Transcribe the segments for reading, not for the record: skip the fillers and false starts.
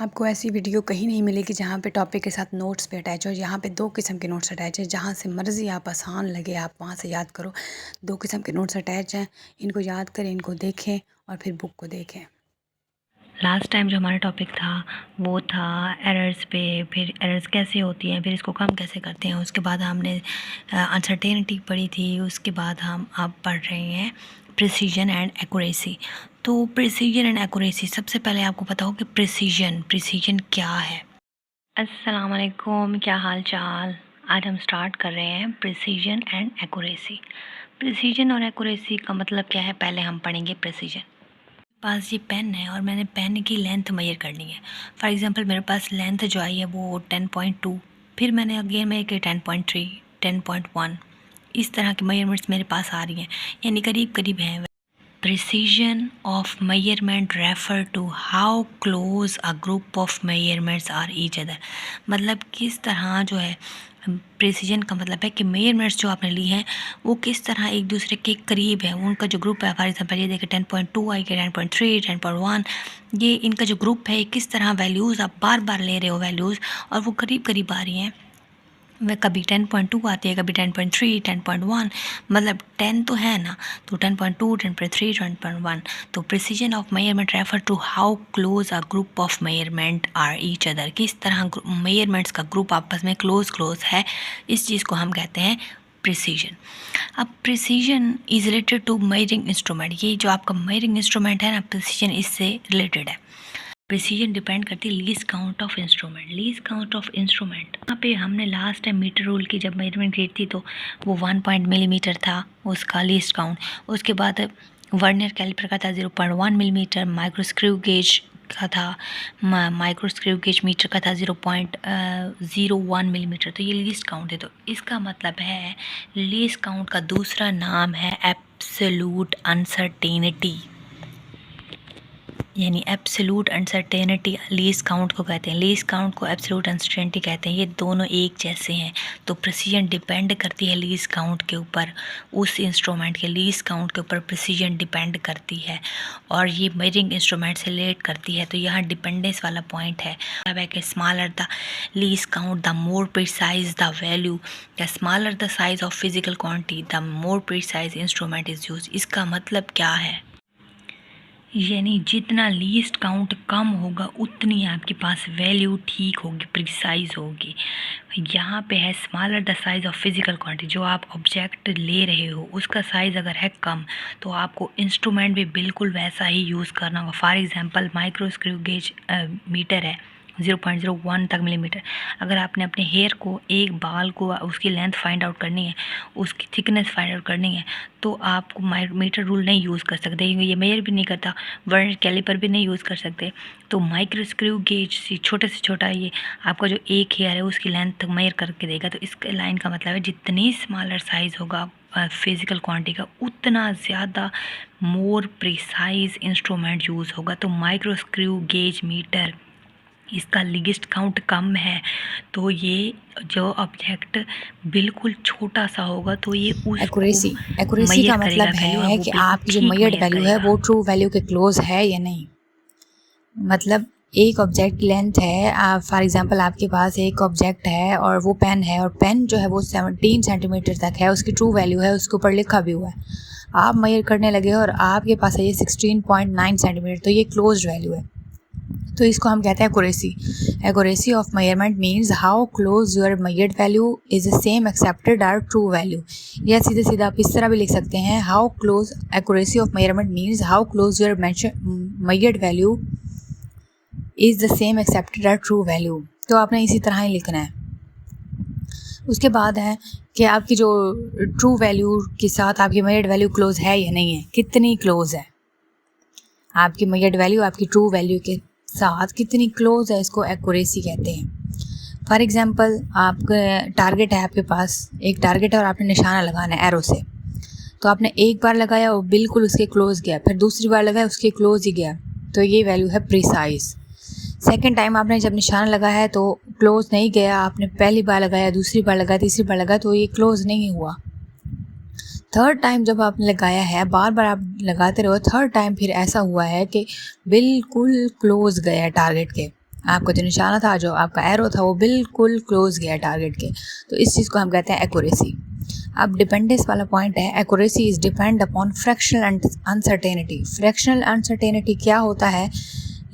आपको ऐसी वीडियो कहीं नहीं मिलेगी जहाँ पे टॉपिक के साथ नोट्स पे अटैच हो। यहाँ पे दो किस्म के नोट्स अटैच हैं, जहाँ से मर्ज़ी आप आसान लगे आप वहाँ से याद करो। दो किस्म के नोट्स अटैच हैं, इनको याद करें, इनको देखें और फिर बुक को देखें। लास्ट टाइम जो हमारा टॉपिक था वो था एरर्स पे, फिर एरर्स कैसे होती हैं, फिर इसको कम कैसे करते हैं। उसके बाद हमने अनसर्टेनिटी पढ़ी थी। उसके बाद हम अब पढ़ रहे हैं प्रिसीजन एंड एक्यूरेसी। तो प्रिसीजन एंड एक्यूरेसी, सबसे पहले आपको पता हो कि प्रिसीजन क्या है। अस्सलाम वालेकुम, क्या हाल चाल। आज हम स्टार्ट कर रहे हैं प्रिसीजन एंड एक्यूरेसी। प्रिसीजन और एक्यूरेसी का मतलब क्या है, पहले हम पढ़ेंगे प्रिसीजन। पास ये पेन है और मैंने पेन की लेंथ मेजर करनी है। फॉर एग्जांपल मेरे पास लेंथ जो आई है वो 10.2, फिर मैंने अगेन मेजर किया 10.3, 10.1, इस तरह की मेजरमेंट्स मेरे पास आ रही हैं, यानी करीब करीब हैं। Precision of measurement refer to how close a group of measurements are each other. मतलब किस तरह जो है, प्रिसीजन का मतलब है कि मेजरमेंट्स जो आपने ली हैं वो किस तरह एक दूसरे के करीब है, उनका जो ग्रुप है। फॉर एग्जांपल ये देखिए 10.2 आई के 10.3, 10.1, ये इनका जो ग्रुप है किस तरह वैल्यूज़ आप बार बार ले रहे हो वैल्यूज़, और वो करीब करीब आ रही हैं। वह कभी 10.2 आती है, कभी 10.3, 10.1, मतलब 10 तो है ना, तो 10.2, 10.3, 10.1। तो precision of measurement refer to how close a group of measurement are each other, किस तरह मेजरमेंट्स का ग्रुप आपस में क्लोज है, इस चीज़ को हम कहते हैं प्रिसीजन। अब precision is related to measuring instrument, ये जो आपका मेजरिंग इंस्ट्रूमेंट है ना, प्रिसीजन इससे रिलेटेड है। प्रिसीजन डिपेंड करती है least count of instrument. Least count of instrument, यहाँ पे हमने लास्ट टाइम मीटर रूल की जब मेजरमेंट की थी तो वो 1 मिलीमीटर था उसका लीस्ट काउंट। उसके बाद वर्नियर कैलिपर का था 0.1 मिलीमीटर, माइक्रो स्क्रू गेज का था, माइक्रो स्क्रू गेज मीटर का था 0.01 मिलीमीटर। तो ये लीस्ट काउंट है। तो इसका मतलब है लीस्ट काउंट का दूसरा नाम है एब्सोल्यूट अनसर्टेनिटी, यानी एब्सोल्यूट अनसर्टेनिटी लीस्ट काउंट को कहते हैं। लीस्ट काउंट को एब्सोल्यूट अनसर्टेनिटी कहते हैं। ये दोनों एक जैसे हैं। तो प्रिसीजन डिपेंड करती है लीस्ट काउंट के ऊपर, उस इंस्ट्रूमेंट के लीस्ट काउंट के ऊपर प्रिसीजन डिपेंड करती है, और ये मेजरिंग इंस्ट्रूमेंट से रिलेट करती है। तो यहाँ डिपेंडेंस वाला पॉइंट है। अब है कि smaller the least count the more precise the value, the smaller the size of physical quantity the more precise instrument is use. इसका मतलब क्या है, यानी जितना लीस्ट काउंट कम होगा उतनी आपके पास वैल्यू ठीक होगी, प्रिसाइज होगी। यहाँ पे है smaller the size of physical quantity, जो आप ऑब्जेक्ट ले रहे हो उसका साइज़ अगर है कम तो आपको इंस्ट्रूमेंट भी बिल्कुल वैसा ही यूज़ करना होगा। For example micro screw gauge metre है 0.01 तक मिलीमीटर। अगर आपने अपने हेयर को, एक बाल को, उसकी लेंथ फाइंड आउट करनी है, उसकी थिकनेस फाइंड आउट करनी है, तो आपको मीटर रूल नहीं यूज़ कर सकते, ये मेजर भी नहीं करता, वर्नियर कैलिपर भी नहीं यूज़ कर सकते। तो माइक्रो स्क्रू गेज छोटे से छोटा ये आपका जो एक हेयर है उसकी लेंथ तक मेजर करके देगा। तो इसके लाइन का मतलब है जितनी स्मॉलर साइज़ होगा फिज़िकल क्वांटिटी का उतना ज़्यादा मोर प्रिसाइज इंस्ट्रूमेंट यूज़ होगा। तो माइक्रो स्क्रू गेज मीटर, इसका लीस्ट काउंट कम है, तो ये जो ऑब्जेक्ट बिल्कुल छोटा सा होगा तो ये उसको एक्यूरेसी का मेजर करेगा मतलब वैल्यू, और है वो कि बिल्कुल आपकी जो ठीक मेजर्ड मेजर वैल्यू है करेगा। वो ट्रू वैल्यू के क्लोज है या नहीं। मतलब एक ऑब्जेक्ट की लेंथ है, फॉर एग्जांपल आपके पास एक ऑब्जेक्ट है और वो पेन है, और पेन जो है वो 17 सेंटीमीटर तक है, उसकी ट्रू वैल्यू है, उसके ऊपर लिखा भी हुआ है। आप मेजर करने लगे हो और आपके पास है ये 16.9 सेंटीमीटर, तो ये क्लोज वैल्यू है। तो इसको हम कहते हैं accuracy. Accuracy of measurement means how close your measured value is the same accepted or true value. या सीधे सीधा आप इस तरह भी लिख सकते हैं, how close accuracy of measurement means how close your measured value is the same accepted or true value. तो आपने इसी तरह ही लिखना है। उसके बाद है कि आपकी जो ट्रू वैल्यू के साथ आपकी मेजर्ड वैल्यू क्लोज है या नहीं है, कितनी क्लोज है आपकी मेजर्ड वैल्यू आपकी ट्रू वैल्यू के साथ कितनी क्लोज है, इसको एक्यूरेसी कहते हैं। फॉर एग्जांपल आपका टारगेट है, आपके पास एक टारगेट है और आपने निशाना लगाना है एरो से, तो आपने एक बार लगाया वो बिल्कुल उसके क्लोज गया, फिर दूसरी बार लगाया उसके क्लोज ही गया, तो ये वैल्यू है प्रिसाइज। सेकेंड टाइम आपने जब निशाना लगाया है तो क्लोज नहीं गया, आपने पहली बार लगाया, दूसरी बार लगाया, तीसरी बार लगाया, तो ये क्लोज नहीं हुआ। थर्ड टाइम जब आपने लगाया है, बार बार आप लगाते रहो, थर्ड टाइम फिर ऐसा हुआ है कि बिल्कुल क्लोज गया टारगेट के, आपका जो निशाना था, जो आपका एरो था, वो बिल्कुल क्लोज गया टारगेट के। तो इस चीज़ को हम कहते हैं एक्यूरेसी। अब डिपेंडेंस वाला पॉइंट है, accuracy is depend upon fractional uncertainty. Fractional uncertainty क्या होता है?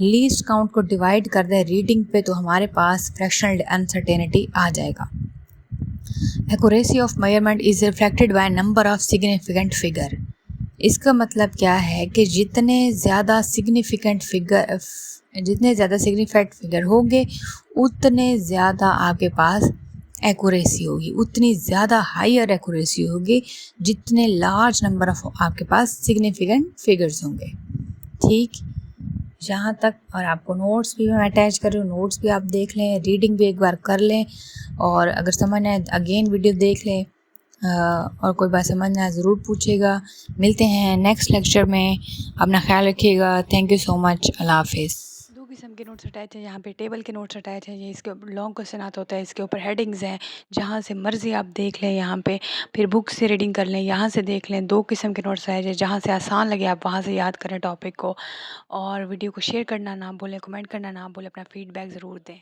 लीस्ट काउंट को डिवाइड कर दे रीडिंग पे तो हमारे पास फ्रैक्शनल अनसर्टेनिटी आ जाएगा। Accuracy of measurement is reflected by number of significant figure. इसका मतलब क्या है कि जितने ज़्यादा सिग्निफिकेंट फिगर होंगे उतने ज़्यादा आपके पास एक्यूरेसी होगी, उतनी ज़्यादा हायर एक्यूरेसी होगी जितने लार्ज नंबर ऑफ आपके पास सिग्निफिकेंट फिगर्स होंगे। ठीक, यहाँ तक। और आपको नोट्स भी मैं अटैच कर रही हूँ, नोट्स भी आप देख लें, रीडिंग भी एक बार कर लें, और अगर समझ आए अगेन वीडियो देख लें, और कोई बात समझ ना आए ज़रूर पूछिएगा। मिलते हैं नेक्स्ट लेक्चर में, अपना ख्याल रखिएगा। थैंक यू सो मच, अल्लाह हाफिज़। दो किस्म के नोट्स अटैच हैं, यहाँ पे टेबल के नोट्स अटैच हैं, ये इसके लॉन्ग क्वेश्चन आता होता है, इसके ऊपर हेडिंग्स हैं, जहाँ से मर्ज़ी आप देख लें यहाँ पे, फिर बुक से रीडिंग कर लें, यहाँ से देख लें। दो किस्म के नोट्स हैं, जहाँ से आसान लगे आप वहाँ से याद करें टॉपिक को। और वीडियो को शेयर करना ना भूलें, कमेंट करना ना भूलें, अपना फीडबैक ज़रूर दें।